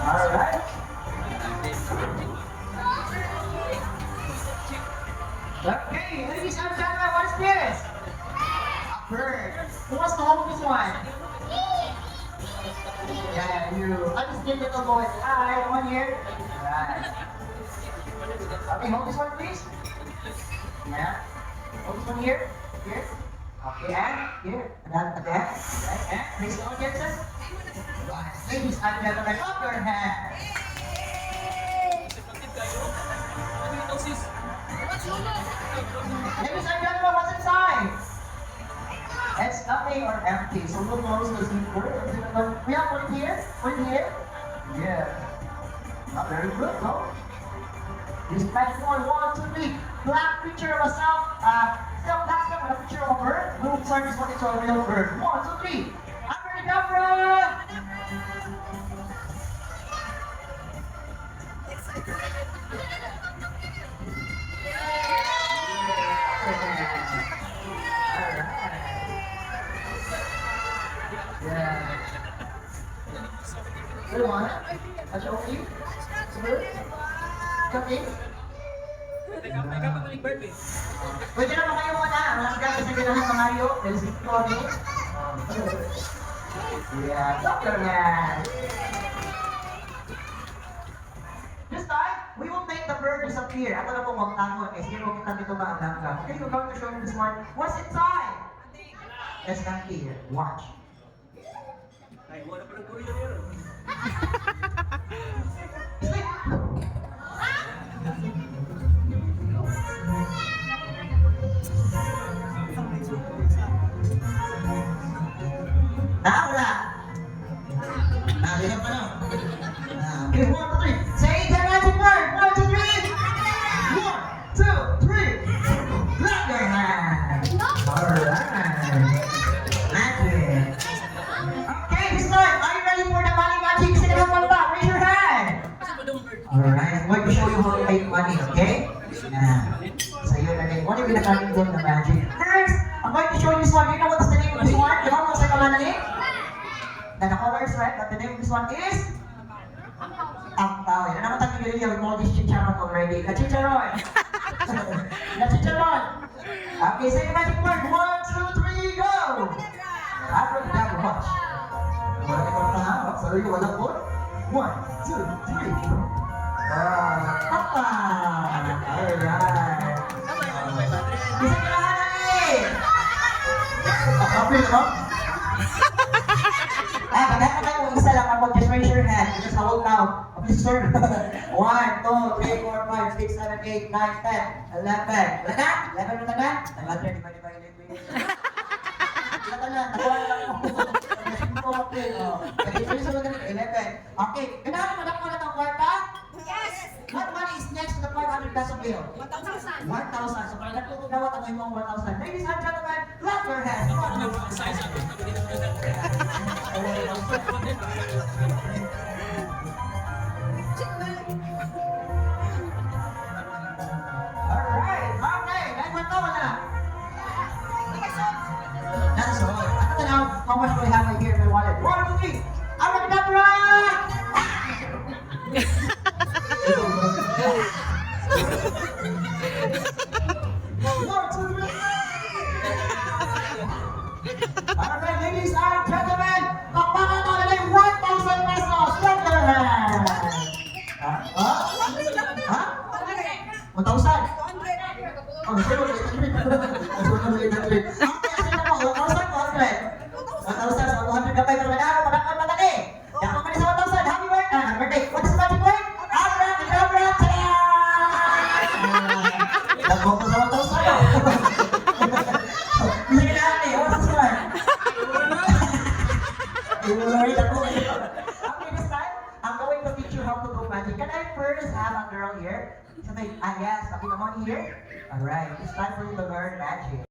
Alright. Okay, ladies and gentlemen, what is this? A bird. Who wants to hold this one? Yeah, you. I just give little boy. Hi, one here. Right. Okay, hold this one, please. Yeah. Hold this one here. Here. Okay, and here. And then again. Right, and please go again, sir. Right. Ladies and gentlemen, up your hands. Ladies and gentlemen, what's inside? It's nothing or empty. So who knows the secret? We have one here. One here. Yeah. Not very good, no? This next one, 1, 2, 3. Black picture of a self black stuff with a picture of a bird. We'll turn this one into a real bird. 1, 2, 3. Abracadabra! Yeah. Good one. That's okay. Good. Okay. Pwede naman kayo muna. Walang gagawin sa gano'n ng Mario. Del Sictone. Yeah. Doctor man. This time, we will make the bird disappear. Ako na po magtangon. Eh, sino kita dito maalam ka? Okay, we're going to show you this one. What's inside? Let's not here. Watch. Ay, wala pa ng Korea yun. Wala. Hindi pa na. Okay, 1, 2, 3. Say the magic word. 1, 2, 3. 1, 2, 3. Clap your hands. Alright. Magic. Okay, this time, are you ready for the money magic? Sino na pala ba? Raise your hand. Alright, I'm going to show you how to make money, okay? So yun na rin. What are you gonna doon na magic? First, I'm going to show you this one. You know what's the name of this one? You know what's the name? The colors, right? But the name of this one is? Angpao. Yan naman tayo nililiya. We call this chicharon already. Chicharon! Chicharon! Okay, say the magic word. 1, 2, 3, go! Abracadabra, watch. Wala ka pa ha? Sorry, wala po. 1, 2, 3. Papa! Alright. Isa ka lahat na eh! Kapil mo? Pagkaka tayo kung isa lang ako, just raise your hand. Just hold now. Please, sir. 1, 2, 3, 4, 5, 6, 7, 8, 9, 10, 11. Wala na? 11 na na? Naglatry, di ba? Wala na, nakuha na lang ako. Okay, kailangan mo nakuha na itong kwarta? Yes! What money is next to the 500 peso bill? 1,000. 1,000. So, kung nagkukugawat ang imong 1,000. Ladies and gentlemen, clap your hands. Alright, okay. Next one, wala. That's all. I don't know how much we have right here in my wallet. 1, 2, 3. Abracadabra! Alright, ladies and gentlemen, pakpakan ko na lang 1,000 pesos. Clap your hands. Ha? 1,000? Oh, sino ulit? Okay, sino mo? 1,000, 1,000, so 200 ka pa yung madakon matali. Yakon ka sa 1,000. Happy birthday. What is the magic word? Abracadabra! Yakon ko sa 1,000. Hindi ka natin eh. What's this one? Okay, this time, I'm going to teach you how to do magic. Can I first have a girl here? Yes, okay, the money here. Alright, it's time for you to learn magic.